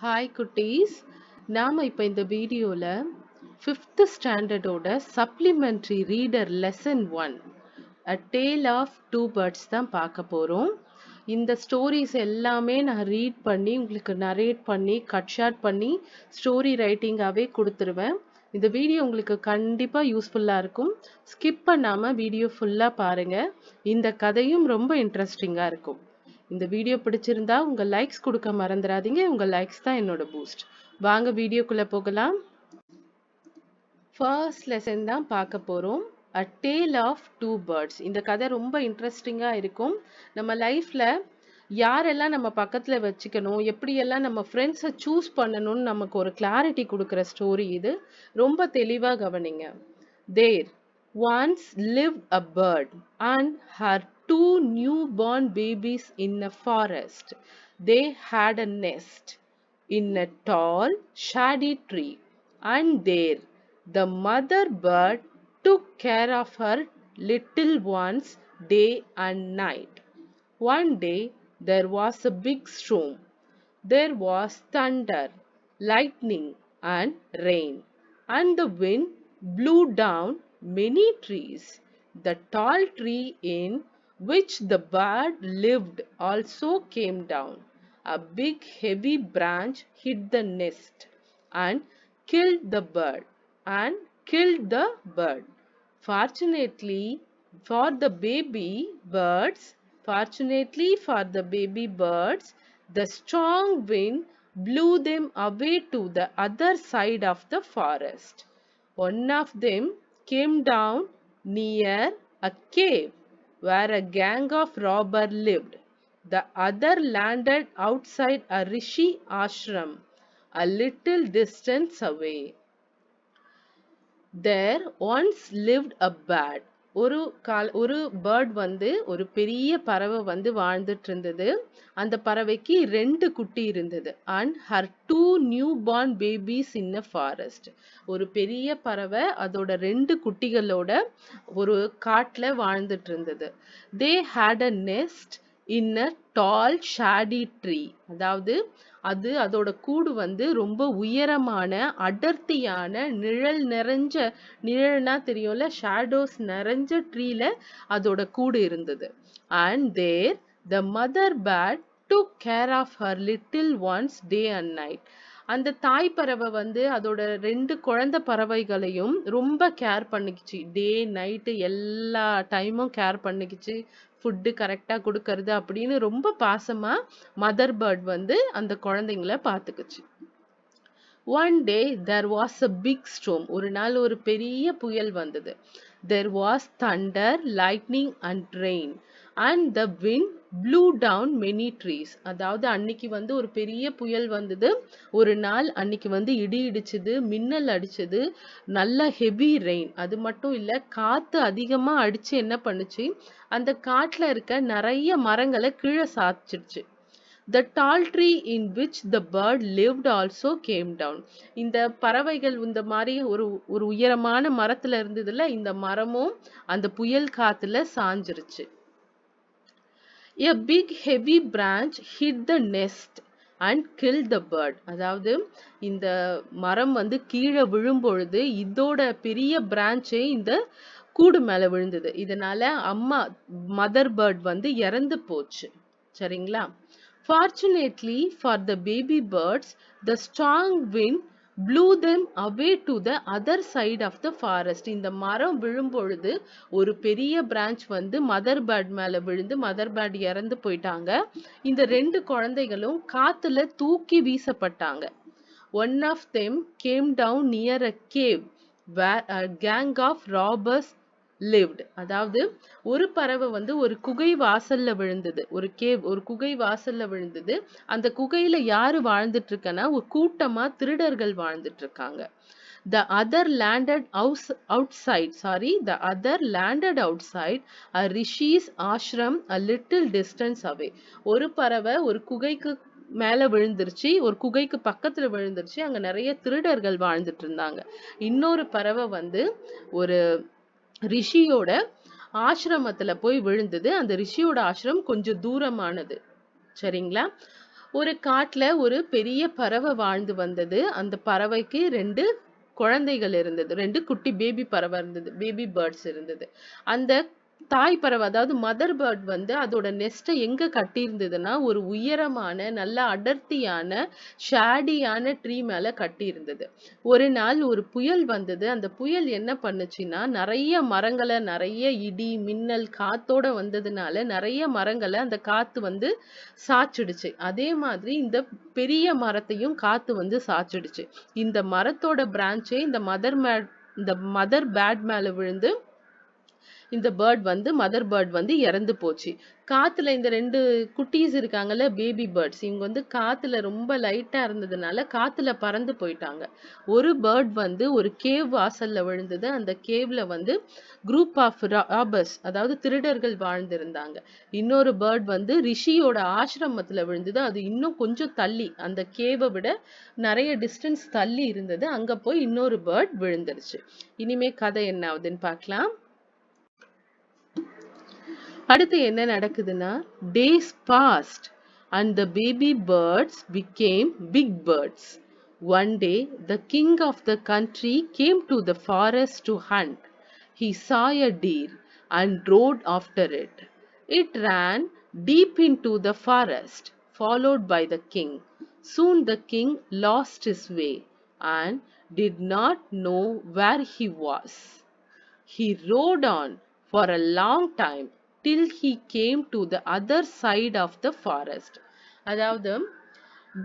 Hi குட்டீஸ், நாம் இப்போ இந்த வீடியோவில் 5th ஸ்டாண்டர்டோட supplementary reader lesson 1 A Tale of Two Birds தான் பார்க்க போகிறோம். இந்த ஸ்டோரிஸ் எல்லாமே நான் ரீட் பண்ணி உங்களுக்கு நரேட் பண்ணி கட் ஷார்ட் பண்ணி ஸ்டோரி ரைட்டிங்காகவே கொடுத்துருவேன். இந்த வீடியோ உங்களுக்கு கண்டிப்பாக யூஸ்ஃபுல்லாக இருக்கும். ஸ்கிப் பண்ணாமல் வீடியோ ஃபுல்லாக பாருங்கள். இந்த கதையும் ரொம்ப இன்ட்ரெஸ்டிங்காக இருக்கும். இந்த வீடியோ பிடிச்சிருந்தா உங்க லைக்ஸ் கொடுக்க மறந்துடாதீங்க. உங்க லைக்ஸ் தான் என்னோட பூஸ்ட். வாங்க வீடியோக்குள்ள போகலாம். ஃபர்ஸ்ட் லெசன் தான் பார்க்க போறோம். A Tale of Two Birds. இந்த கதை ரொம்ப இன்ட்ரெஸ்டிங்கா இருக்கும். நம்ம லைஃப்ல யாரெல்லாம் நம்ம பக்கத்துல வச்சுக்கணும், எப்படியெல்லாம் நம்ம ஃப்ரெண்ட்ஸை சூஸ் பண்ணணும்னு நமக்கு ஒரு கிளாரிட்டி கொடுக்குற ஸ்டோரி இது. ரொம்ப தெளிவா கவனிங்க. There once lived a bird and her two newborn babies in a forest. They had a nest in a tall, shady tree, and there the mother bird took care of her little ones day and night. One day there was a big storm. There was thunder, lightning, and rain, and the wind blew down many trees. The tall tree in which the bird lived also came down. A big heavy branch hit the nest and killed the bird. Fortunately for the baby birds, the strong wind blew them away to the other side of the forest. One of them came down near a cave where a gang of robbers lived. The other landed outside a rishi ashram a little distance away. There once lived a bird. ஒரு bird வந்து ஒரு பெரிய பறவை வந்து வாழ்ந்துட்டு இருந்தது. அந்த பறவைக்கு 2 குட்டி இருந்தது. And her 2 newborn babies in a forest. ஒரு பெரிய பறவை அதோட 2 குட்டிகளோட ஒரு காட்டுல வாழ்ந்துட்டு இருந்தது. They had a nest in a tall shady tree. அதாவது அதோட கூடு வந்து ரொம்ப உயரமான அடர்த்தியான நிழல்னா தெரியும்ல, ஷேடோஸ் நிறைஞ்ச ட்ரீல அதோட கூடு இருந்தது. And there the mother bird took care of her little ones day and night. அந்த தாய் பறவை வந்து அதோட 2 குழந்தை பறவைகளையும் ரொம்ப கேர் பண்ணிக்கிச்சு. டே நைட்டு எல்லா டைமும் கேர் பண்ணிக்கிச்சு. ஃபுட்டு கரெக்டாக கொடுக்கறது அப்படின்னு ரொம்ப பாசமா மதர் பேர்ட் வந்து அந்த குழந்தைங்கள பார்த்துக்குச்சு. One day there was a big storm. ஒரு நாள் ஒரு பெரிய புயல் வந்தது. There was thunder, lightning and rain, and the wind blew down many trees. அதாவது அன்னைக்கு வந்து ஒரு பெரிய புயல் வந்தது. ஒரு நாள் அன்னைக்கு வந்து இடி இடிச்சது, மின்னல் அடிச்சது, நல்ல ஹெவி ரெயின். அது மட்டும் இல்ல, காத்து அதிகமா அடிச்சு என்ன பண்ணுச்சு, அந்த காட்டுல இருக்க நிறைய மரங்களை கீழே சாய்ச்சிடுச்சு. The tall tree in which the bird lived also came down. இந்த பறவைகள் இந்த மாதிரி ஒரு உயரமான மரத்துல இருந்ததுல, இந்த மரமும் அந்த புயல் காத்துல சாஞ்சிருச்சு. A big heavy branch hit the nest and killed the bird. அதாவது இந்த மரம் வந்து கீழே விழும்பொழுது இதோட பெரிய பிரான்ச்சே இந்த கூடு மேல விழுந்தது. இதனால மதர் பேர்ட் வந்து இறந்து போச்சு. சரிங்களா? Fortunately for the baby birds, the strong wind blew them away to the other side of the forest. இந்த மரம் விழும்பொழுது ஒரு பெரிய பிரான்ச் வந்து மதர் பேர்ட் மேல விழுந்து மதர் பேர்ட் இறந்து போயிட்டாங்க. இந்த 2 குழந்தைகளும் காத்துல தூக்கி வீசப்பட்டாங்க. One of them came down near a cave where a gang of robbers lived. அதாவது ஒரு பறவை வந்து ஒரு குகை வாசல்ல விழுந்தது. ஒரு குகை வாசல்ல விழுந்தது. அந்த குகையில யாரு வாழ்ந்துட்டு இருக்கனா, ஒரு கூட்டமா திருடர்கள் வாழ்ந்துட்டு இருக்காங்க. The other landed outside a rishi's ashram a little distance away. ஒரு பறவை ஒரு குகைக்கு மேல விழுந்துருச்சு, ஒரு குகைக்கு பக்கத்துல விழுந்துருச்சு. அங்க நிறைய திருடர்கள் வாழ்ந்துட்டு இருந்தாங்க. இன்னொரு பறவை வந்து ஒரு ரிஷியோட ஆசிரமத்துல போய் விழுந்தது. அந்த ரிஷியோட ஆசிரமம் கொஞ்சம் தூரமானது. சரிங்களா? ஒரு காட்டுல ஒரு பெரிய பறவை வாழ்ந்து வந்தது. அந்த பறவைக்கு 2 குழந்தைகள் இருந்தது. 2 குட்டி பேபி பறவை இருந்தது. பேபி பேர்ட்ஸ் இருந்தது. அந்த தாய் பறவை, அதாவது மதர் பேர்ட் வந்து அதோட நெஸ்ட்டை எங்க கட்டியிருந்ததுன்னா, ஒரு உயரமான, நல்ல அடர்த்தியான, ஷேடியான ட்ரீ மேல கட்டியிருந்தது. ஒரு நாள் ஒரு புயல் வந்தது. அந்த புயல் என்ன பண்ணுச்சுன்னா, நிறைய இடி, மின்னல், காத்தோட வந்ததுனால நிறைய மரங்களை அந்த காத்து வந்து சாய்ச்சிடுச்சு. அதே மாதிரி இந்த பெரிய மரத்தையும் காத்து வந்து சாய்ச்சிடுச்சு. இந்த மரத்தோட பிரான்ச்சே இந்த மதர் பேட் மேல விழுந்து இந்த மதர் பேர்ட் வந்து இறந்து போச்சு. காத்துல இந்த 2 குட்டீஸ் இருக்காங்கல்ல, பேபி பேர்ட்ஸ், இவங்க வந்து காத்துல ரொம்ப லைட்டா இருந்ததுனால காத்துல பறந்து போயிட்டாங்க. ஒரு பேர்ட் வந்து ஒரு கேவ் வாசல்ல விழுந்தது. அந்த கேவ்ல வந்து குரூப் ஆஃப் ராபர்ஸ், அதாவது திருடர்கள் வாழ்ந்திருந்தாங்க. இன்னொரு பேர்ட் வந்து ரிஷியோட ஆசிரமத்துல விழுந்தது. அது இன்னும் கொஞ்சம் தள்ளி, அந்த கேவை விட நிறைய டிஸ்டன்ஸ் தள்ளி இருந்தது. அங்க போய் இன்னொரு பேர்ட் விழுந்துருச்சு. இனிமே கதை என்ன ஆகுதுன்னு பார்க்கலாம். அடுத்து என்ன நடக்குதுன்னா, days passed and the baby birds became big birds. One day the king of the country came to the forest to hunt. He saw a deer and rode after it. It ran deep into the forest, followed by the king. Soon the king lost his way and did not know where he was. He rode on for a long time till he came to the other side of the forest. அதாவது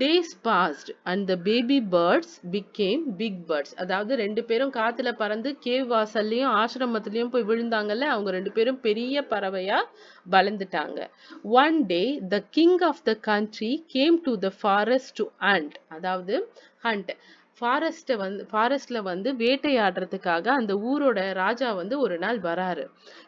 days passed and the baby birds became big birds. அதாவது 2 பேரும் காத்துல பறந்து cave வாசல்லையும் ஆசிரமத்திலையும் போய் விழுந்தாங்கல்ல, அவங்க 2 பேரும் பெரிய பறவையா வளர்ந்துட்டாங்க. One day the king of the country came to the forest to hunt. அதாவது hunt, ஃபாரஸ்ட்ல வந்து வேட்டையாடுறதுக்காக அந்த ஊரோட ராஜா வந்து ஒரு நாள் வராரு.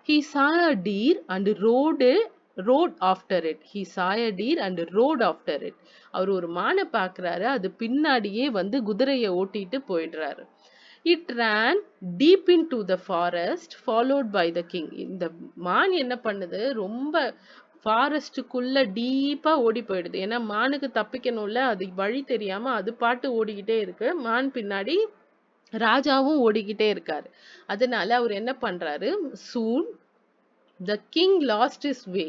He saw a deer and rode after it. He saw a deer and rode after it. அவர் ஒரு மானை பார்க்கறாரு, அது பின்னாடியே வந்து குதிரையை ஓட்டிட்டு போயிடுறாரு. It ran deep into the forest, followed by the king. இந்த மான் என்ன பண்ணுது, ரொம்ப ஃபாரஸ்டுக்குள்ள டீப்பா ஓடி போயிடுது. ஏன்னா மானுக்கு தப்பிக்கணும்ல, அது வழி தெரியாம அது பாட்டு ஓடிக்கிட்டே இருக்கு. மான் பின்னாடி ராஜாவும் ஓடிக்கிட்டே இருக்காரு. அதனால அவர் என்ன பண்றாரு, soon the king lost his way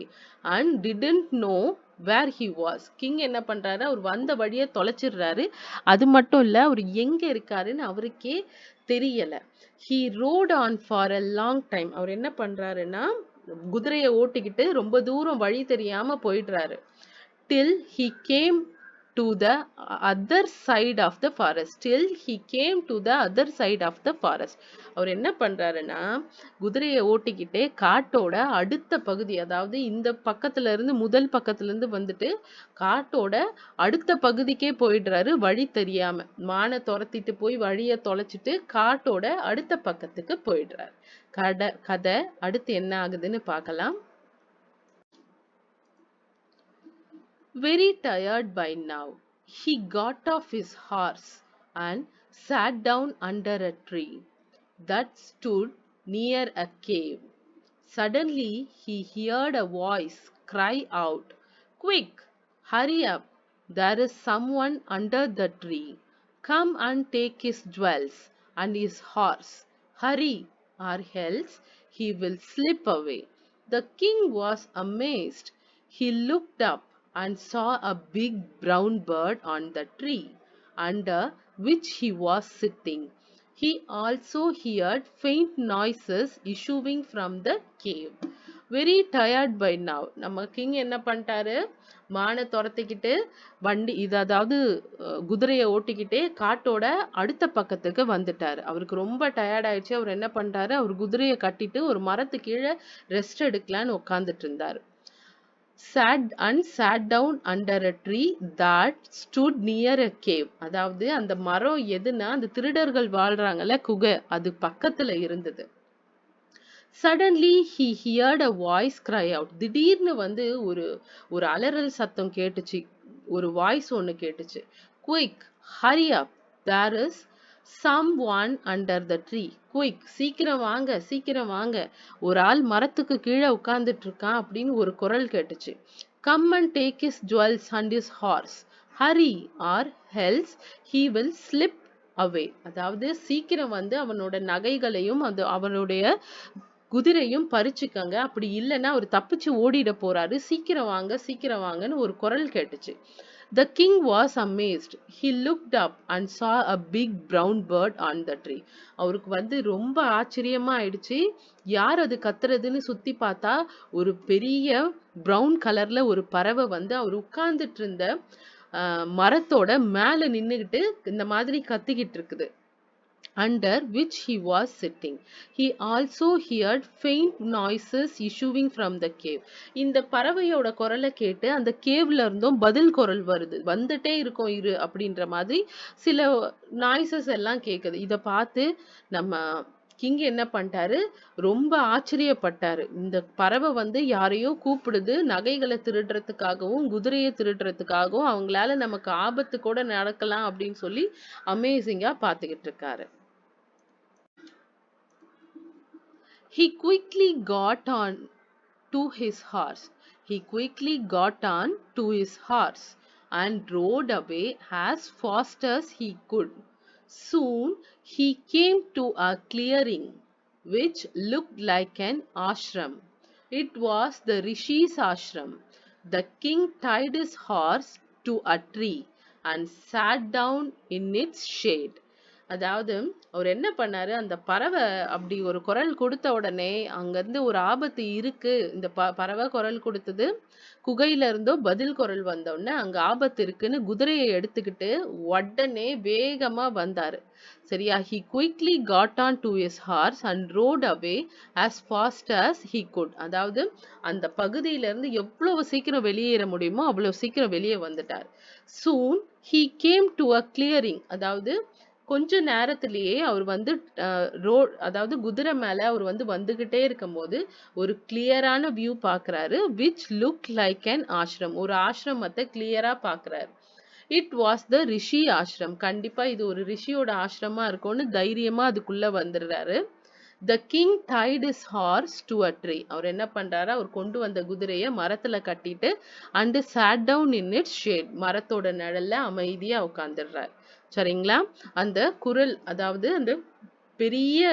and didn't know where he was. King என்ன பண்றாரு, அவர் வந்த வழியை தொலைச்சிடுறாரு. அது மட்டும் இல்ல, அவர் எங்க இருக்காருன்னு அவருக்கே தெரியல. He rode on for a long time. அவர் என்ன பண்றாருன்னா, குதிரையை ஓட்டிக்கிட்டு ரொம்ப தூரம் வழி தெரியாம போயிடுறாரு. Till he came to the other side of the forest. Till he came to the other side of the forest. அவர் என்ன பண்றாருன்னா, குதிரையை ஓட்டிக்கிட்டே காட்டோட அடுத்த பகுதி, அதாவது இந்த பக்கத்துல இருந்து முதல் பக்கத்துல இருந்து வந்துட்டு காட்டோட அடுத்த பகுதிக்கே போயிடுறாரு வழி தெரியாம. மானை துரத்திட்டு போய் வழியை தொலைச்சிட்டு காட்டோட அடுத்த பக்கத்துக்கு போயிடுறாரு. கதை அடுத்து என்ன ஆகுதுன்னு பார்க்கலாம். Very tired by now, he got off his horse and sat down under a tree that stood near a cave. Suddenly he heard a voice cry out, "Quick, hurry up, there is someone under the tree. Come and take his jewels and his horse. Hurry, or else he will slip away." The king was amazed. He looked up and saw a big brown bird on the tree under which he was sitting. He also heard faint noises issuing from the cave. Very tired by now. நம்ம king என்ன பண்ணிட்டாரு, மானை துரத்திக்கிட்டு அதாவது குதிரையை ஓட்டிக்கிட்டே காட்டோட அடுத்த பக்கத்துக்கு வந்துட்டாரு. அவருக்கு ரொம்ப டயர்ட் ஆயிடுச்சு. அவர் என்ன பண்ணிட்டாரு, அவர் குதிரையை கட்டிட்டு ஒரு மரத்து கீழே ரெஸ்ட் எடுக்கலான்னு உட்கார்ந்துட்டு இருந்தாரு. sat down under a tree that stood near a cave. அதாவது அந்த மரம் எதுனா, அந்த திருடர்கள் வாழ்றாங்கல்ல குகை, அது பக்கத்துல இருந்தது. Suddenly he heard a voice cry out. திடீர்னு வந்து ஒரு அலறல் சத்தம் கேட்டுச்சு. ஒரு வாய்ஸ் ஒண்ணு கேட்டுச்சு. Quick, hurry up, there is someone under the tree. Quick, சீக்கிரம் வாங்க, சீக்கிரம் வாங்க, ஒரு ஆள் மரத்துக்கு கீழே உட்கார்ந்துட்டு இருக்கான் அப்படின்னு ஒரு குரல் கேட்டுச்சு. Come and take his jewels and his horse. Hurry, or else he will slip away. அதாவது சீக்கிரம் வந்து அவனோட நகைகளையும் அது அவனுடைய குதிரையும் பறிச்சுக்கங்க, அப்படி இல்லைன்னா அவர் தப்பிச்சு ஓடிட போறாரு, சீக்கிரம் வாங்கன்னு ஒரு குரல் கேட்டுச்சு. The king was amazed. He looked up and saw a big brown bird on the tree. அவருக்கு வந்து ரொம்ப ஆச்சரியமா ஆயிடுச்சு. யார் அது கத்துறதுன்னு சுத்தி பார்த்தா ஒரு பெரிய பிரவுன் கலர்ல ஒரு பறவை வந்து அவர் உட்கார்ந்துட்டு இருந்த மரத்தோட மேல நின்னுகிட்டு இந்த மாதிரி கத்திக்கிட்டு இருக்குது. Under which he was sitting. He also heard faint noises issuing from the cave. இந்த பறவையோட குரலை கேட்டு அந்த கேவ்ல இருந்தும் பதில் குரல் வருது, வந்துட்டே இருக்கும் இரு அப்படின்ற மாதிரி சில நாய்ஸஸ் எல்லாம் கேக்குது. இத பார்த்து நம்ம கிங் என்ன பண்ணிட்டாரு, ரொம்ப ஆச்சரியப்பட்டாரு. இந்த பறவை வந்து யாரையோ கூப்பிடுது, நகைகளை திருடுறதுக்காகவும் குதிரையை திருடுறதுக்காகவும், அவங்களால நமக்கு ஆபத்து கூட நடக்கலாம் அப்படின்னு சொல்லி அமேசிங்கா பார்த்துக்கிட்டு இருக்காரு. He quickly got on to his horse. He quickly got on to his horse and rode away as fast as he could. Soon he came to a clearing which looked like an ashram. It was the Rishi's ashram. The king tied his horse to a tree and sat down in its shade. அதாவது அவர் என்ன பண்ணாரு, அந்த பறவை அப்படி ஒரு குரல் கொடுத்த உடனே அங்கிருந்து ஒரு ஆபத்து இருக்கு, இந்த பறவை குரல் கொடுத்தது, குகையில இருந்தோ பதில் குரல் வந்த உடனே அங்க ஆபத்து இருக்குன்னு குதிரையை எடுத்துக்கிட்டு உடனே வேகமா வந்தாரு. சரியா? He quickly got on to his horse and rode away as fast as he could. அதாவது அந்த பகுதியில இருந்து எவ்வளவு சீக்கிரம் வெளியேற முடியுமோ அவ்வளவு சீக்கிரம் வெளியே வந்துட்டார். Soon he came to a clearing. அதாவது கொஞ்ச நேரத்திலேயே அவர் வந்து அதாவது குதிரை மேல அவர் வந்து வந்துகிட்டே இருக்கும் போது ஒரு கிளியரான வியூ பாக்குறாரு. which looked like an ashram. ஒரு ஆசிரமத்தை கிளியரா பாக்குறாரு. It was the ரிஷி ஆசிரம். கண்டிப்பா இது ஒரு ரிஷியோட ஆசிரமா இருக்கும்னு தைரியமா அதுக்குள்ள வந்துடுறாரு. The king tied his horse to a tree. அவர் என்ன பண்றாரு, அவர் கொண்டு வந்த குதிரையை மரத்துல கட்டிட்டு and sat down in its shade. மரத்தோட நிழல்ல அமைதியா உட்கார்ந்துடுறாரு. சரிங்களா? அந்த குரல், அதாவது அந்த பெரிய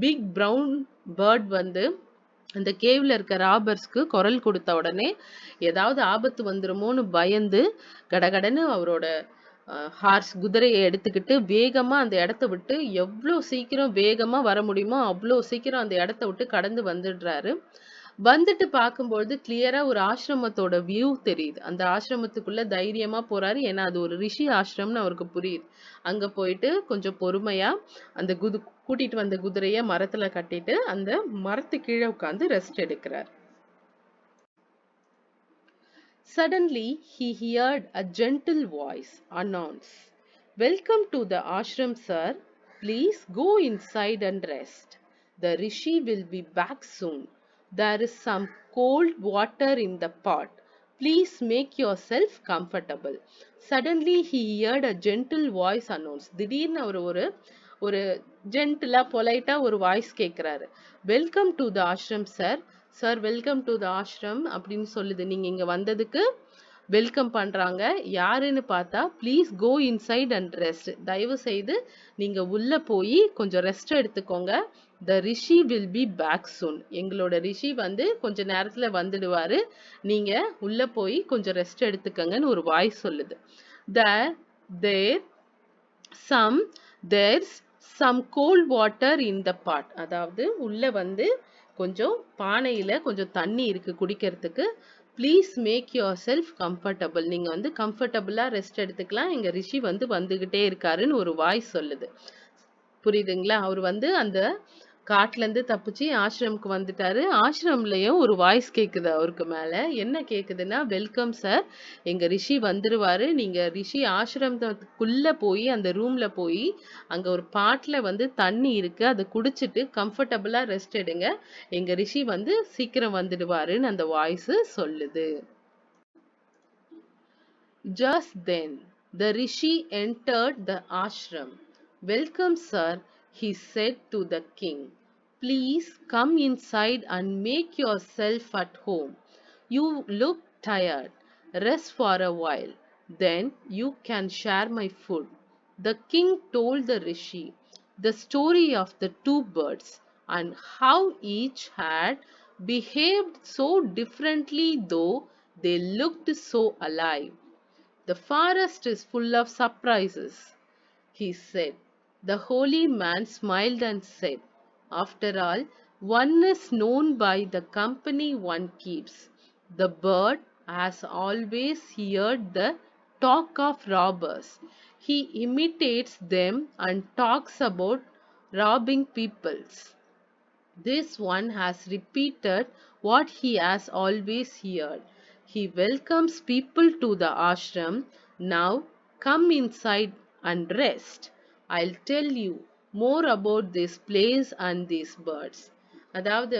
பிக் பிரவுன் பேர்ட் வந்து அந்த கேவ்ல இருக்க ராபர்ஸ்க்கு குரல் கொடுத்த உடனே ஏதாவது ஆபத்து வந்துருமோன்னு பயந்து கடகடன்னு அவரோட ஹார்ஸ் குதிரையை எடுத்துக்கிட்டு வேகமா அந்த இடத்த விட்டு எவ்வளோ சீக்கிரம் வேகமா வர முடியுமோ அவ்வளோ சீக்கிரம் அந்த இடத்த விட்டு கடந்து வந்துடுறாரு. வந்துட்டு பார்க்கும்பொழுது கிளியரா ஒரு ஆசிரமத்தோட வியூ தெரியுது. அந்த ஆசிரமத்துக்குள்ள தைரியமா போறாரு. ஏன்னா அது ஒரு ரிஷி ஆசிரம்னு அவருக்கு புரியுது. அங்க போயிட்டு கொஞ்சம் பொறுமையா அந்த கூட்டிட்டு வந்த குதிரைய மரத்துல கட்டிட்டு அந்த மரத்து கீழே உட்கார்ந்து ரெஸ்ட் எடுக்கிறார். Suddenly he heard a gentle voice announce, "Welcome to the ashram, sir. Please go inside and rest. The rishi will be back soon. There is some cold water in the pot. Please make yourself comfortable." Suddenly he heard a gentle voice announce. திடீர்னு அவர் ஒரு ஜென்டிலா பொலைட்டா ஒரு voice கேட்கிறாரு. Welcome to the ashram sir. Sir welcome to the ashram அப்படின்னு சொல்லுது. நீங்க இங்க வந்ததுக்கு welcome பண்றாங்க. யாருன்னு பார்த்தா, please go inside and rest. தயவு செய்து நீங்க உள்ள போய் கொஞ்சம் ரெஸ்ட் எடுத்துக்கோங்க. The rishi will be back soon. எங்களோட ரிஷி வந்து கொஞ்ச நேரத்துல வந்துடுவாரு. நீங்க உள்ள போய் கொஞ்சம் ரெஸ்ட் எடுத்துக்கங்கன்னு ஒரு வாய்ஸ் சொல்லுது. There's some cold water in the pot. அதாவது உள்ள வந்து கொஞ்சம் பானையில கொஞ்சம் தண்ணி இருக்கு குடிக்கிறதுக்கு. Please make yourself comfortable. நீங்க வந்து கம்ஃபர்டபுளா ரெஸ்ட் எடுத்துக்கலாம். எங்க ரிஷி வந்து வந்துகிட்டே இருக்காருன்னு ஒரு வாய்ஸ் சொல்லுது. புரியுதுங்களா? அவர் வந்து அந்த காட்டுல இருந்து தப்பிச்சு ஆசிரமுக்கு வந்துட்டாரு. ஆசிரம்லயும் ஒரு வாய்ஸ் கேக்குது அவருக்கு மேல. என்ன கேக்குதுன்னா, வெல்கம் சார், எங்க ரிஷி வந்துருவாரு. நீங்க ரிஷி ஆசிரமத்துக்குள்ள போய் அந்த ரூம்ல போய் அங்க ஒரு பாட்ல வந்து தண்ணி இருக்கு, அதை குடிச்சிட்டு கம்ஃபர்டபுளா ரெஸ்ட் எடுங்க. எங்க ரிஷி வந்து சீக்கிரம் வந்துடுவாருன்னு அந்த வாய்ஸ் சொல்லுது. Just then the rishi entered the ashram. "Welcome, sir," he said to the king. "Please come inside and make yourself at home. You look tired. Rest for a while. Then you can share my food. The king told the rishi the story of the two birds and how each had behaved so differently, though they looked so alive. The forest is full of surprises, he said. The holy man smiled and said, after all, one is known by the company one keeps. The bird has always heard the talk of robbers. He imitates them and talks about robbing peoples. This one has repeated what he has always heard. He welcomes people to the ashram. Now come inside and rest. I'll tell you more about this place and these birds. அதாவது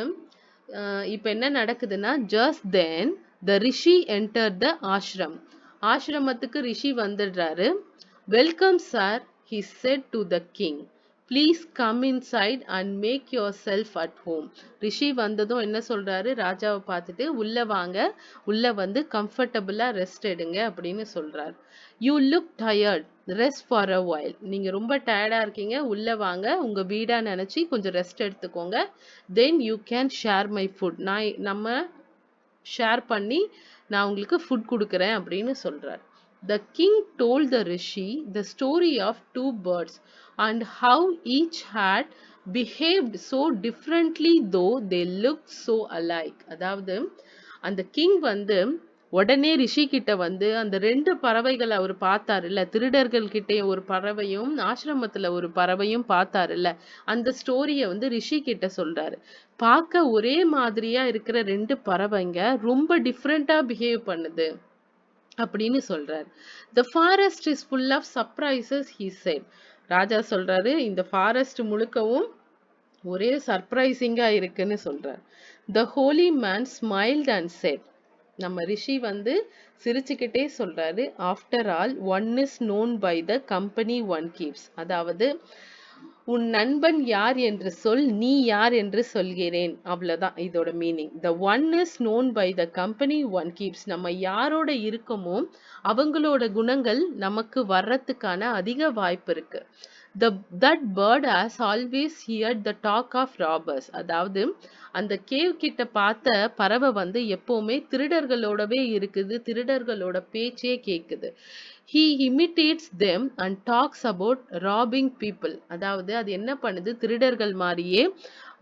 இப்போ என்ன நடக்குதுன்னா, just then the rishi entered the ashram. ஆசிரமத்துக்கு ரிஷி வந்துடுறாரு. Welcome sir, he said to the king. Please come inside and make yourself at home. ரிஷி வந்ததும் என்ன சொல்றாரு, ராஜாவை பார்த்துட்டு உள்ள வாங்க, உள்ள வந்து கம்ஃபர்டபுளா ரெஸ்ட் எடுங்க அப்படின்னு சொல்றாரு. You look tired. Rest for a while. நீங்க ரொம்ப டயர்டா இருக்கீங்க, உள்ள வாங்க, உங்க வீடா நினைச்சு கொஞ்சம் ரெஸ்ட் எடுத்துக்கோங்க. Then you can share my food. நம்ம ஷேர் பண்ணி நான் உங்களுக்கு ஃபுட் கொடுக்குறேன் அப்படின்னு சொல்றார். The king told the rishi the story of two birds and how each had behaved so differently, though they looked so alike. அதாவது அந்த கிங் வந்து உடனே ரிஷி கிட்ட வந்து அந்த ரெண்டு பறவைகள் அவர் பார்த்தாருல்ல, திருடர்கள் கிட்டே ஒரு பறவையும் ஆசிரமத்துல ஒரு பறவையும் பார்த்தாருல்ல, அந்த ஸ்டோரிய வந்து ரிஷி கிட்ட சொல்றாரு. பார்க்க ஒரே மாதிரியா இருக்கிற ரெண்டு பறவைங்க ரொம்ப டிஃப்ரெண்டா பிஹேவ் பண்ணுது அப்படின்னு சொல்றாரு. The forest is full of surprises, he said. ராஜா சொல்றாரு, இந்த ஃபாரஸ்ட் முழுக்கவும் ஒரே சர்ப்ரைசிங்கா இருக்குன்னு சொல்றாரு. The holy man smiled and said, நம்ம ரிஷி வந்து சிரிச்சுக்கிட்டே சொல்றாரு, after all one is known by the company one keeps. அதாவது உன் நண்பன் யார் என்று சொல், நீ யார் என்று சொல்கிறேன், அவ்வளவுதான் இதோட meaning. The one is known by the company one keeps. நம்ம யாரோட இருக்கோமோ அவங்களோட குணங்கள் நமக்கு வர்றதுக்கான அதிக வாய்ப்பு இருக்கு. That bird has always heard the talk of robbers. அதாவது அந்த கேவ் கிட்ட பார்த்த பறவை வந்து எப்பவுமே திருடர்களோடவே இருக்குது, திருடர்களோட பேச்சே கேக்குது. He imitates them and talks about robbing people. அதாவது அது என்ன பண்ணுது, திருடர்கள் மாதிரியே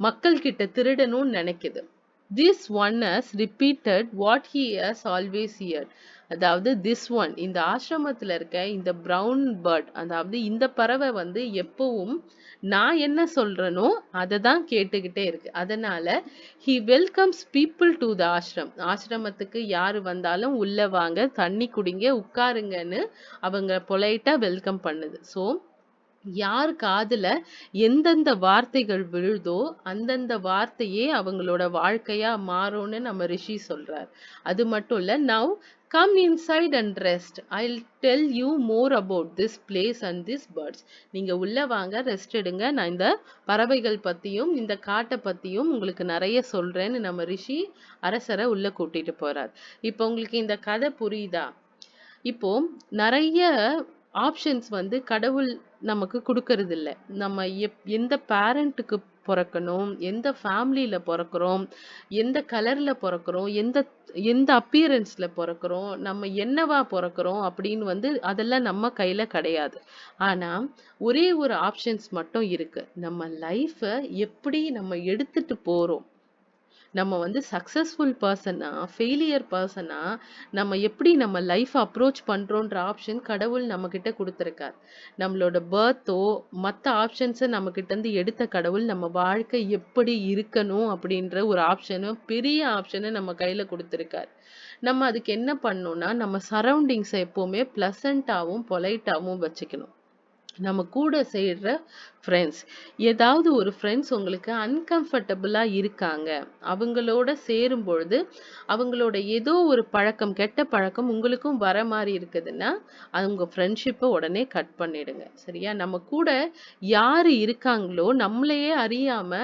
மக்கள் கிட்ட திருடணும்னு நினைக்குது. This one has repeated what he has always heard. அதாவது திஸ் ஒன், இந்த ஆசிரமத்துல இருக்க இந்த பிரவுன் பேர்ட், அதாவது இந்த பறவை வந்து எப்பவும் நான் என்ன சொல்றேனோ அதை தான் கேட்டுக்கிட்டே இருக்கு. அதனால he welcomes people to the ashram. ஆசிரமத்துக்கு யாரு வந்தாலும் உள்ள வாங்க, தண்ணி குடிங்க, உட்காருங்கன்னு அவங்க பொலைட்டா வெல்கம் பண்ணுது. ஸோ யார் காதுல எந்தெந்த வார்த்தைகள் விழுதோ அந்தந்த வார்த்தையே அவங்களோட வாழ்க்கையா மாறும்னு நம்ம ரிஷி சொல்றார். அது மட்டும் இல்ல, now come inside and rest. I'll tell you more about this place and these birds. நீங்க உள்ள வாங்க, ரெஸ்ட் எடுங்க, நான் இந்த பறவைகள் பத்தியும் இந்த காட்டை பத்தியும் உங்களுக்கு நிறைய சொல்றேன்னு நம்ம ரிஷி அரசரை உள்ள கூட்டிட்டு போறார். இப்போ உங்களுக்கு இந்த கதை புரியுதா? இப்போ நிறைய ஆப்ஷன்ஸ் வந்து கடவுள் நமக்கு கொடுக்கறது இல்லை. நம்ம எந்த பேரண்ட்டுக்கு பிறக்கணும், எந்த ஃபேமிலியில பிறக்கிறோம், எந்த கலர்ல பிறக்கிறோம், எந்த எந்த அப்பியரன்ஸ்ல பிறக்கிறோம், நம்ம என்னவா பிறக்கிறோம் அப்படின்னு வந்து அதெல்லாம் நம்ம கையில கிடையாது. ஆனா ஒரே ஒரு ஆப்ஷன்ஸ் மட்டும் இருக்கு. நம்ம லைஃபை எப்படி நம்ம எடுத்துட்டு போறோம், நம்ம வந்து சக்சஸ்ஃபுல் பர்சனா ஃபெயிலியர் பர்சனா நம்ம எப்படி நம்ம லைஃப் அப்ரோச் பண்றோன்ற ஆப்ஷன் கடவுள் நம்ம கிட்ட கொடுத்துருக்கார். நம்மளோட பர்த்தோ மற்ற ஆப்ஷன்ஸை நம்ம கிட்ட இருந்து எடுத்த கடவுள் நம்ம வாழ்க்கை எப்படி இருக்கணும் அப்படின்ற ஒரு ஆப்ஷனும் பெரிய ஆப்ஷனை நம்ம கையில கொடுத்துருக்கார். நம்ம அதுக்கு என்ன பண்ணணும்னா, நம்ம சரௌண்டிங்ஸை எப்பவுமே பிளசண்டாவும் பொலைட்டாவும் வச்சுக்கணும். நம்ம கூட சேர்ற ஃப்ரெண்ட்ஸ், ஏதாவது ஒரு ஃப்ரெண்ட்ஸ் உங்களுக்கு அன்கம்ஃபர்டபுளா இருக்காங்க, அவங்களோட சேரும் பொழுது அவங்களோட ஏதோ ஒரு பழக்கம், கெட்ட பழக்கம் உங்களுக்கும் வர மாதிரி இருக்குதுன்னா அவங்க ஃப்ரெண்ட்ஷிப்பை உடனே கட் பண்ணிடுங்க. சரியா? நம்ம கூட யாரு இருக்காங்களோ நம்மளையே அறியாம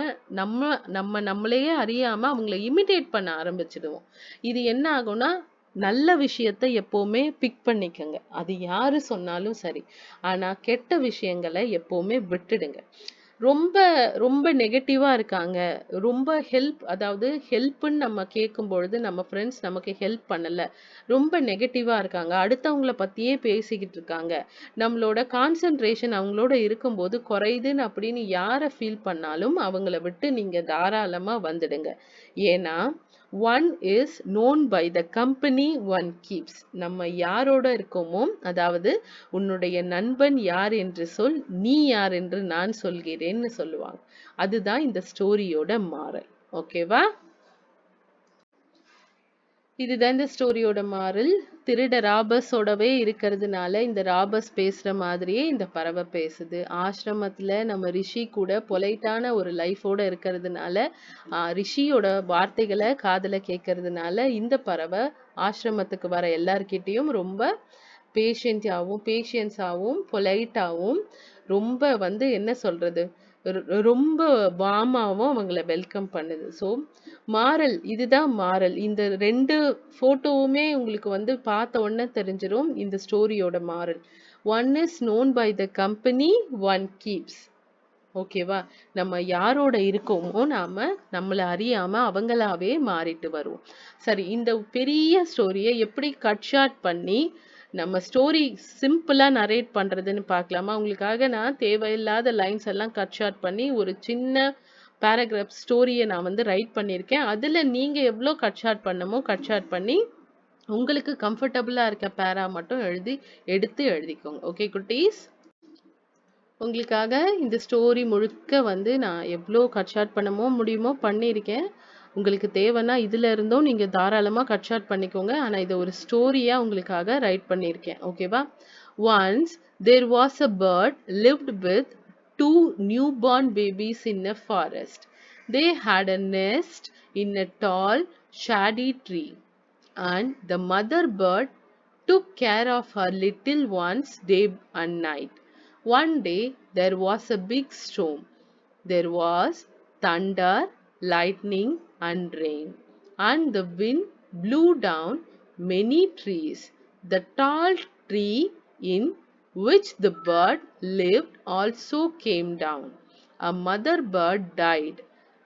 நம்மளையே அறியாம அவங்கள இமிடேட் பண்ண ஆரம்பிச்சிடுவோம். இது என்ன ஆகும்னா, நல்ல விஷயத்தை எப்பவுமே பிக் பண்ணிக்கங்க. அது யாரு சொன்னாலும் சரி. ஆனா கெட்ட விஷயங்களை எப்பவுமே விட்டுடுங்க. ரொம்ப ரொம்ப நெகட்டிவா இருக்காங்க. ரொம்ப அதாவது ஹெல்ப்ன்னு நம்ம கேட்கும் பொழுது நம்ம ஃப்ரெண்ட்ஸ் நமக்கு ஹெல்ப் பண்ணல. ரொம்ப நெகட்டிவா இருக்காங்க. அடுத்தவங்கள பத்தியே பேசிக்கிட்டு இருக்காங்க. நம்மளோட கான்சன்ட்ரேஷன் அவங்களோட இருக்கும்போது குறையுதுன்னு அப்படின்னு யார ஃபீல் பண்ணாலும் அவங்கள விட்டு நீங்க தாராளமா வந்துடுங்க. ஏன்னா one is known by the company one keeps. நம்ம யாரோட இருக்கோமோ, அதாவது உன்னுடைய நண்பன் யார் என்று சொல், நீ யார் என்று நான் சொல்கிறேன்னு சொல்லுவாங்க. அதுதான் இந்த ஸ்டோரியோட மாரல். ஓகேவா? இதுதான் இந்த ஸ்டோரியோட மாரல். திருட ராபர்ஸோடவே இருக்கிறதுனால இந்த ராபர்ஸ் பேசுற மாதிரியே இந்த பறவை பேசுது. ஆசிரமத்துல நம்ம ரிஷி கூட பொலைட்டான ஒரு லைஃபோட இருக்கிறதுனால ரிஷியோட வார்த்தைகளை காதுல கேட்கறதுனால இந்த பறவை ஆசிரமத்துக்கு வர எல்லார்கிட்டயும் ரொம்ப பேஷியன்ஸாவும் பொலைட்டாவும் ரொம்ப என்ன சொல்றது, ரொம்ப வார்மாவும் அவங்கள வெல்கம் பண்ணுது. ஸோ இதுதான் மாரல். இந்த 2 ஃபோட்டோவுமே உங்களுக்கு பார்த்த உடனே தெரிஞ்சிரும் இந்த ஸ்டோரியோட moral. One is known by the company one keeps. ஓகேவா? நம்ம யாரோட இருக்கோமோ நாம நம்மள அறியாம அவங்களாவே மாறிட்டு வருவோம். சரி, இந்த பெரிய ஸ்டோரியை எப்படி கட் ஷார்ட் பண்ணி நம்ம ஸ்டோரி சிம்பிளா நரேட் பண்றதுன்னு பார்க்கலாமா? உங்களுக்காக நான் தேவையில்லாத லைன்ஸ் எல்லாம் கட் ஷார்ட் பண்ணி ஒரு சின்ன பேராகிராஃப் ஸ்டோரியை நான் ரைட் பண்ணியிருக்கேன். அதுல நீங்க எவ்வளோ கட் ஷார்ட் பண்ணமோ கட் ஷார்ட் பண்ணி உங்களுக்கு கம்ஃபர்டபுளா இருக்க பேரா மட்டும் எடுத்து எழுதிக்கோங்க. ஓகே குட்டீஸ்? உங்களுக்காக இந்த ஸ்டோரி முழுக்க நான் எவ்வளோ கட் ஷார்ட் பண்ண முடியுமோ பண்ணியிருக்கேன். உங்களுக்கு தேவைன்னா இதுல இருந்தும் நீங்க தாராளமா கட் ஷார்ட் பண்ணிக்கோங்க. ஆனா இதை ஒரு ஸ்டோரியா உங்களுக்காக ரைட் பண்ணியிருக்கேன். ஓகேவா? Once there was a bird lived with 2 newborn babies in a forest. They had a nest in a tall, shady tree, and the mother bird took care of her little ones day and night. One day there was a big storm. There was thunder, lightning, and rain, and the wind blew down many trees. The tall tree in which the bird lived also came down. A mother bird died.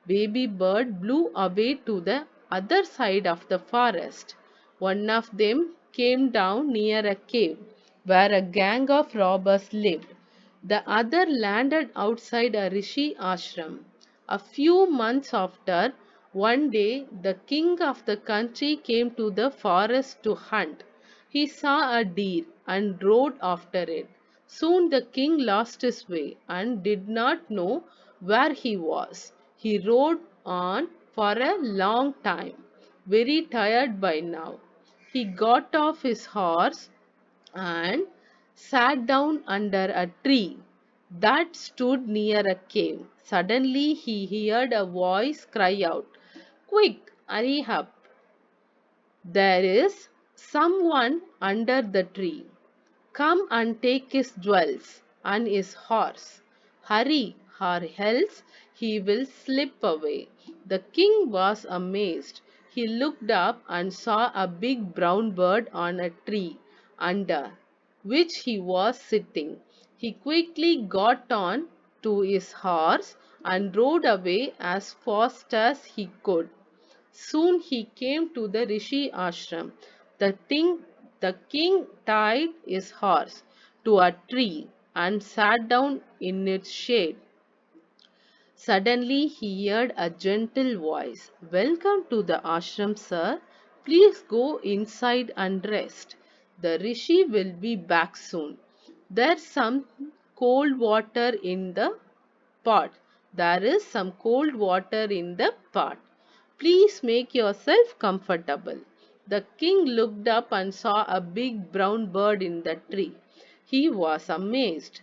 Baby bird blew away to the other side of the forest. One of them came down near a cave where a gang of robbers lived. The other landed outside a rishi ashram. A few months after, one day the king of the country came to the forest to hunt. He saw a deer and rode after it. Soon the king lost his way and did not know where he was. He rode on for a long time, very tired by now. He got off his horse and sat down under a tree that stood near a cave. Suddenly he heard a voice cry out, "Quick, hurry up! There is someone under the tree. Come and take his jewels and his horse. Hurry, or else he will slip away." The king was amazed. He looked up and saw a big brown bird on a tree under which he was sitting. He quickly got on to his horse and rode away as fast as he could. Soon he came to the rishi ashram. The king tied his horse to a tree and sat down in its shade. Suddenly he heard a gentle voice, "Welcome to the ashram, sir. Please go inside and rest. The rishi will be back soon. There's some cold water in the pot. There is some cold water in the pot. Please make yourself comfortable." The king looked up and saw a big brown bird in the tree. He was amazed.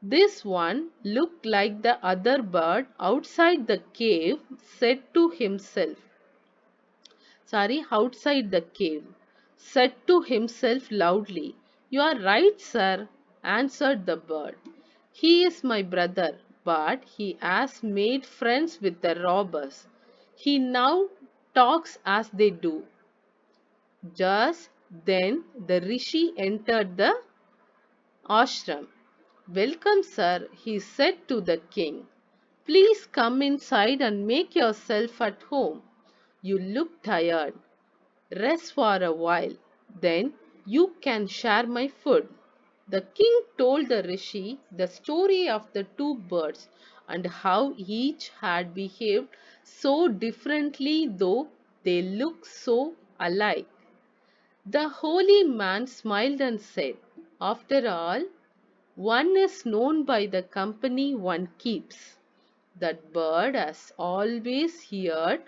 This one looked like the other bird outside the cave, outside the cave, said to himself loudly, "You are right, sir," answered the bird. "He is my brother, but he has made friends with the robbers. He now talks as they do." Just then the rishi entered the ashram. Welcome, sir, he said to the king. Please come inside and make yourself at home. You look tired. Rest for a while. Then you can share my food. The king told the rishi the story of the two birds and how each had behaved so differently though they looked so alike. The holy man smiled and said, after all, one is known by the company one keeps. That bird has always heard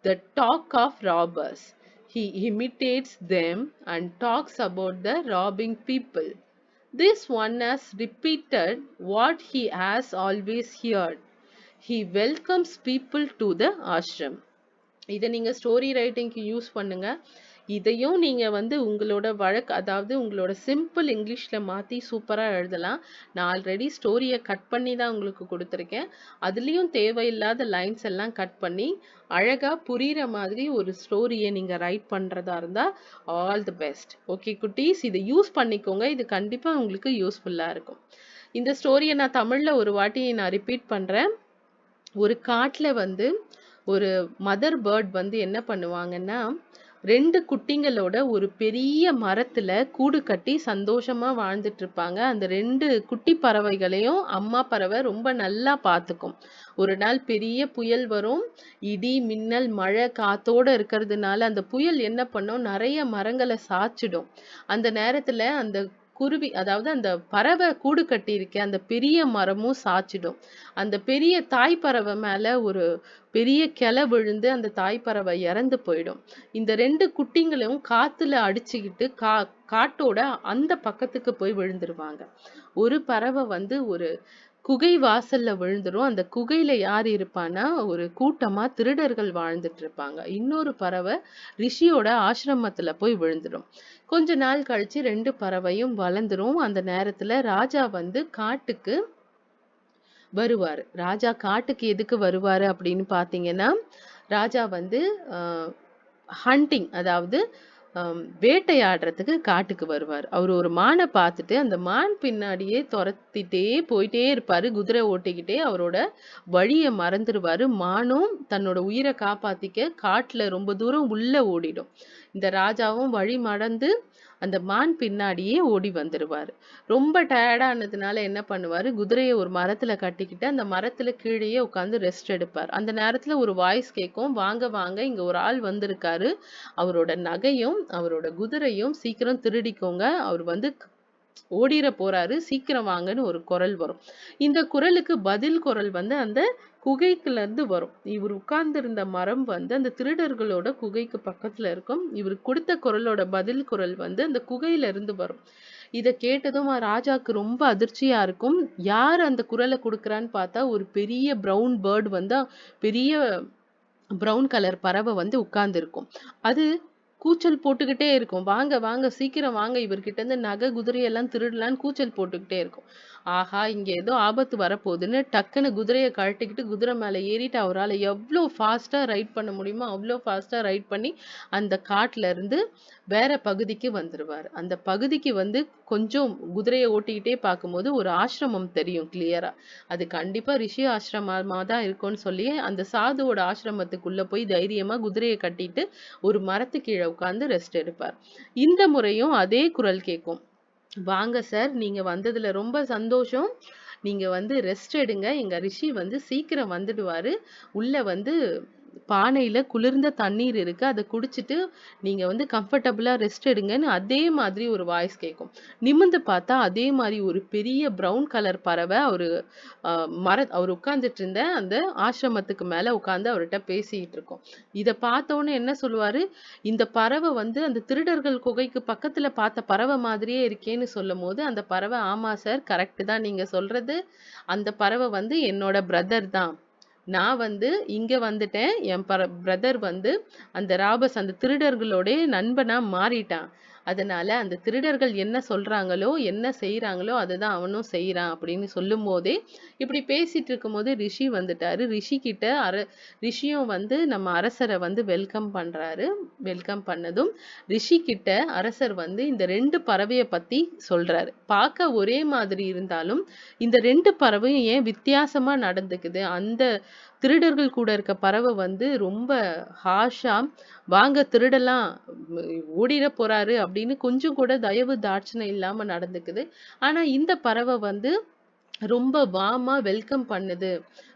the talk of robbers. He imitates them and talks about the robbing people. This one has repeated what he has always heard. He welcomes people to the ashram. இதை நீங்க story ரைட்டிங்க்கு use பண்ணுங்க. இதையும் நீங்க வந்து உங்களோட வழக்கு, அதாவது உங்களோட சிம்பிள் இங்கிலீஷ்ல மாத்தி சூப்பரா எழுதலாம். நான் ஆல்ரெடி ஸ்டோரியை கட் பண்ணி தான் உங்களுக்கு கொடுத்துருக்கேன். அதுலயும் தேவையில்லாத லைன்ஸ் எல்லாம் கட் பண்ணி அழகா புரியுற மாதிரி ஒரு ஸ்டோரியை நீங்க ரைட் பண்றதா இருந்தா ஆல் தி பெஸ்ட். ஓகே குட்டீஸ், இதை யூஸ் பண்ணிக்கோங்க. இது கண்டிப்பா உங்களுக்கு யூஸ்ஃபுல்லா இருக்கும். இந்த ஸ்டோரியை நான் தமிழ்ல ஒரு வாட்டி நான் ரிப்பீட் பண்றேன். ஒரு காட்டுல வந்து ஒரு மதர் பேர்ட் வந்து என்ன பண்ணுவாங்கன்னா, 2 குட்டிங்களோட ஒரு பெரிய மரத்துல கூடு கட்டி சந்தோஷமா வாழ்ந்துட்டு இருப்பாங்க. அந்த 2 குட்டி பறவைகளையும் அம்மா பறவை ரொம்ப நல்லா பார்த்துக்கும். ஒரு நாள் பெரிய புயல் வரும். இடி, மின்னல், மழை, காத்தோட இருக்கிறதுனால அந்த புயல் என்ன பண்ணும், நிறைய மரங்களை சாய்ச்சிடும். அந்த நேரத்துல அந்த குருவி, அதாவது அந்த பறவை கூடு கட்டி இருக்கே அந்த பெரிய மரமும் சாய்ச்சிடும். அந்த பெரிய தாய் பறவை மேல ஒரு பெரிய கிளை விழுந்து அந்த தாய் பறவை இறந்து போயிடும். இந்த 2 குட்டிங்களும் காத்துல அடிச்சுக்கிட்டு காட்டோட அந்த பக்கத்துக்கு போய் விழுந்துருவாங்க. ஒரு பறவை வந்து ஒரு குகை வாசல்ல விழுந்துரும். அந்த குகையில யார் இருப்பான்னா, ஒரு கூட்டமா திருடர்கள் வாழ்ந்துட்டு இருப்பாங்க. இன்னொரு பறவை ரிஷியோட ஆசிரமத்துல போய் விழுந்துடும். கொஞ்ச நாள் கழிச்சு 2 பறவையும் வளர்ந்துரும். அந்த நேரத்துல ராஜா வந்து காட்டுக்கு வருவாரு. ராஜா காட்டுக்கு எதுக்கு வருவாரு அப்படின்னு பாத்தீங்கன்னா, ராஜா வந்து ஹண்டிங், அதாவது வேட்டையாடுறதுக்கு காட்டுக்கு வருவார். அவர் ஒரு மானை பார்த்துட்டு அந்த மான் பின்னாடியே துரத்திட்டே போயிட்டே இருப்பாரு. குதிரை ஓட்டிக்கிட்டே அவரோட வழியை மறந்துடுவாரு. மானும் தன்னோட உயிரை காப்பாத்திக்க காட்டுல ரொம்ப தூரம் உள்ள ஓடிடும். இந்த ராஜாவும் வழி மறந்து அந்த மான் பின்னாடியே ஓடி வந்துருவாரு. ரொம்ப டயர்டானதுனால என்ன பண்ணுவாரு, குதிரையை ஒரு மரத்துல கட்டிக்கிட்டு அந்த மரத்துல கீழேயே உட்காந்து ரெஸ்ட் எடுப்பார். அந்த நேரத்துல ஒரு வாய்ஸ் கேட்கும், வாங்க வாங்க, இங்க ஒரு ஆள் வந்திருக்காரு, அவரோட நகையும் அவரோட குதிரையும் சீக்கிரம் திருடிக்கோங்க, அவர் வந்து ஓடிர போறாரு, சீக்கிரம் வாங்கன்னு ஒரு குரல் வரும். இந்த குரலுக்கு பதில் குரல் வந்து அந்த குகைக்குள்ள இருந்து வரும். இவர் உட்கார்ந்து இருந்த மரம் வந்து அந்த திருடர்களோட குகைக்கு பக்கத்துல இருக்கும். இவர் கொடுத்த குரலோட பதில் குரல் வந்து அந்த குகையில இருந்து வரும். இதை கேட்டதும் ராஜாக்கு ரொம்ப அதிர்ச்சியா இருக்கும். யார் அந்த குரலை கொடுக்குறான்னு பார்த்தா ஒரு பெரிய பிரவுன் பேர்டு வந்து, பெரிய பிரவுன் கலர் பறவை வந்து உட்கார்ந்து இருக்கும். அது கூச்சல் போட்டுக்கிட்டே இருக்கும், வாங்க வாங்க சீக்கிரம் வாங்க, இவர்கிட்ட இருந்து நகை குதிரையெல்லாம் திருடலான்னு கூச்சல் போட்டுக்கிட்டே இருக்கும். ஆஹா, இங்க ஏதோ ஆபத்து வரப்போகுதுன்னு டக்குன்னு குதிரையை கழட்டிக்கிட்டு குதிரை மேல ஏறிட்டு அவரால் எவ்வளோ ஃபாஸ்டா ரைட் பண்ண முடியுமோ அவ்வளோ ஃபாஸ்டா ரைட் பண்ணி அந்த காட்டுல இருந்து வேற பகுதிக்கு வந்துருவாரு. அந்த பகுதிக்கு வந்து கொஞ்சம் குதிரையை ஓட்டிக்கிட்டே பார்க்கும்போது ஒரு ஆசிரமம் தெரியும் கிளியரா. அது கண்டிப்பா ரிஷி ஆசிரமமா தான் இருக்கும்னு சொல்லி அந்த சாதுவோட ஆசிரமத்துக்குள்ள போய் தைரியமா குதிரையை கட்டிட்டு ஒரு மரத்து கீழே உட்கார்ந்து ரெஸ்ட் எடுப்பார். இந்த முறையும் அதே குரல் கேட்கும், வாங்க சார், நீங்க வந்ததுல ரொம்ப சந்தோஷம், நீங்க வந்து ரெஸ்ட் எடுங்க, எங்க ரிஷி வந்து சீக்கிரம் வந்துடுவாரு, உள்ள வந்து பானையில குளிர்ந்த தண்ணீர் இருக்கு, அதை குடிச்சிட்டு நீங்க வந்து கம்ஃபர்டபுளா ரெஸ்ட் எடுங்கன்னு அதே மாதிரி ஒரு வாய்ஸ் கேட்கும். நிமிர்ந்து பார்த்தா அதே மாதிரி ஒரு பெரிய பிரவுன் கலர் பறவை அவர் உட்கார்ந்துட்டு இருந்த அந்த ஆசிரமத்துக்கு மேல உட்கார்ந்து அவர்கிட்ட பேசிட்டு இருக்கும். இதை பார்த்தோன்னு என்ன சொல்லுவாரு, இந்த பறவை வந்து அந்த திருடர்கள் குகைக்கு பக்கத்துல பார்த்த பறவை மாதிரியே இருக்கேன்னு சொல்லும் போது அந்த பறவை, ஆமா சார், கரெக்ட் தான் நீங்க சொல்றது, அந்த பறவை வந்து என்னோட பிரதர் தான், நான் வந்து இங்க வந்துட்டேன், என் பிரதர் வந்து அந்த ராபர்ஸ் அந்த திருடர்களோட நண்பனா மாறிட்டான், அதனால அந்த திருடர்கள் என்ன சொல்றாங்களோ என்ன செய்யறாங்களோ அதுதான் அவனும் செய்யறான் அப்படின்னு சொல்லும் போதே இப்படி பேசிட்டு இருக்கும் போது ரிஷி வந்துட்டாரு. ரிஷி கிட்ட ரிஷியும் வந்து நம்ம அரசரை வந்து வெல்கம் பண்றாரு. வெல்கம் பண்ணதும் ரிஷி கிட்ட அரசர் வந்து இந்த 2 பறவைய பத்தி சொல்றாரு. பார்க்க ஒரே மாதிரி இருந்தாலும் இந்த 2 பறவையும் ஏன் வித்தியாசமா நடந்துக்குது, அந்த திருடர்கள் கூட இருக்க பறவை வந்து ரொம்ப ஹாஷா வாங்க திருடலாம், ஓடிட போறாரு அப்படின்னு கொஞ்சம் கூட தயவு தாட்சணை இல்லாம நடந்துக்குது. ஆனா இந்த பறவை வந்து ரொம்ப வார்மா வெல்கம் பண்ணுது,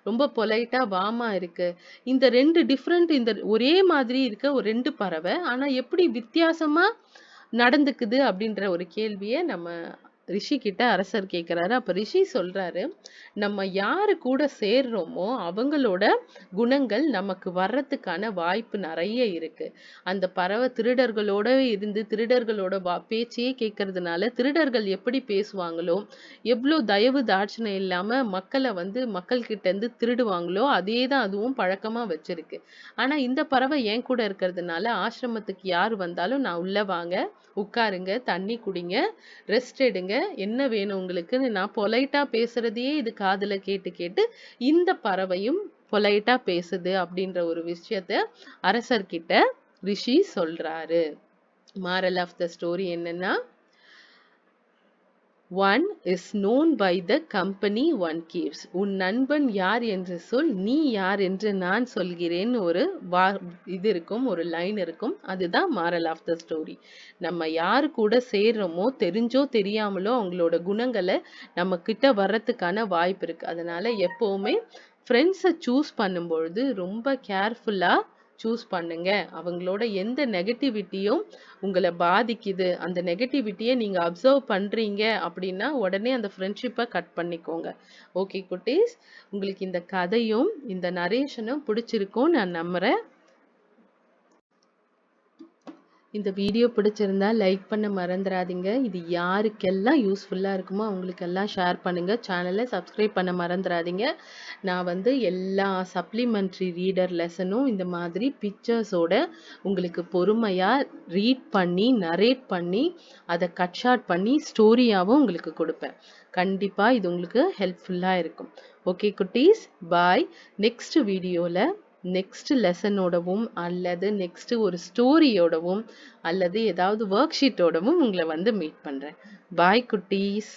ரொம்ப பொலைட்டா வார்மா இருக்கு. இந்த 2 டிஃப்ரெண்ட், இந்த ஒரே மாதிரி இருக்க ஒரு 2 பறவை ஆனா எப்படி வித்தியாசமா நடந்துக்குது அப்படின்ற ஒரு கேள்வியை நம்ம ரிஷி கிட்ட அரசர் கேட்கிறாரு. அப்ப ரிஷி சொல்றாரு, நம்ம யாரு கூட சேர்றோமோ அவங்களோட குணங்கள் நமக்கு வர்றதுக்கான வாய்ப்பு நிறைய இருக்கு. அந்த பறவை திருடர்களோட இருந்து திருடர்களோட பேச்சையே கேட்கறதுனால திருடர்கள் எப்படி பேசுவாங்களோ, எவ்வளவு தயவு தாட்சணை இல்லாம மக்களை வந்து மக்கள் கிட்ட இருந்து திருடுவாங்களோ அதே தான் அதுவும் பழக்கமா வச்சிருக்கு. ஆனா இந்த பறவை என் கூட இருக்கிறதுனால ஆசிரமத்துக்கு யார் வந்தாலும் நான் உள்ள வாங்க, உட்காருங்க, தண்ணி குடிங்க, ரெஸ்ட் எடுங்க, என்ன வேணும் உங்களுக்குன்னு நான் பொலைட்டா பேசுறதையே இது காதுல கேட்டு கேட்டு இந்த பறவையும் பொலைட்டா பேசுது அப்படின்ற ஒரு விஷயத்த அரசர்கிட்ட ரிஷி சொல்றாரு. moral of the story என்னன்னா, one is known by the company one keeps. உன் நண்பன் யார் என்று சொல், நீ யார் என்று நான் சொல்கிறேன். ஒரு இது இருக்கும், ஒரு லைன் இருக்கும். அதுதான் moral of the story. நம்ம யாரு கூட சேர்றோமோ தெரிஞ்சோ தெரியாமலோ அவங்களோட குணங்களை நம்ம கிட்ட வர்றதுக்கான வாய்ப்பு இருக்கு. அதனால எப்பவுமே ஃப்ரெண்ட்ஸை சூஸ் பண்ணும் பொழுது ரொம்ப கேர்ஃபுல்லா சூஸ் பண்ணுங்க. அவங்களோட எந்த நெகட்டிவிட்டியும் உங்களை பாதிக்குது, அந்த நெகட்டிவிட்டியை நீங்க அப்சர்வ் பண்றீங்க அப்படின்னா உடனே அந்த ஃப்ரெண்ட்ஷிப்பை கட் பண்ணிக்கோங்க. ஓகே குட்டீஸ், உங்களுக்கு இந்த கதையும் இந்த நரேஷனும் பிடிச்சிருக்கும் நான் நம்புறேன். இந்த வீடியோ பிடிச்சிருந்தா லைக் பண்ண மறந்துடாதீங்க. இது யாருக்கெல்லாம் யூஸ்ஃபுல்லாக இருக்குமோ அவங்களுக்கெல்லாம் ஷேர் பண்ணுங்கள். சேனலை சப்ஸ்கிரைப் பண்ண மறந்துடாதீங்க. நான் வந்து எல்லா சப்ளிமெண்ட்ரி ரீடர் லெசனும் இந்த மாதிரி பிக்சர்ஸோட உங்களுக்கு பொறுமையாக ரீட் பண்ணி நரேட் பண்ணி அதை கட் ஷார்ட் பண்ணி ஸ்டோரியாகவும் உங்களுக்கு கொடுப்பேன். கண்டிப்பாக இது உங்களுக்கு ஹெல்ப்ஃபுல்லாக இருக்கும். ஓகே குட்டீஸ், பாய். நெக்ஸ்ட் வீடியோவில் நெக்ஸ்ட் லெசனோடவும் அல்லது நெக்ஸ்ட் ஒரு ஸ்டோரியோடவும் அல்லது ஏதாவது ஒர்க் ஷீட்டோடவும் உங்களை வந்து மீட் பண்றேன். பாய் குட்டீஸ்.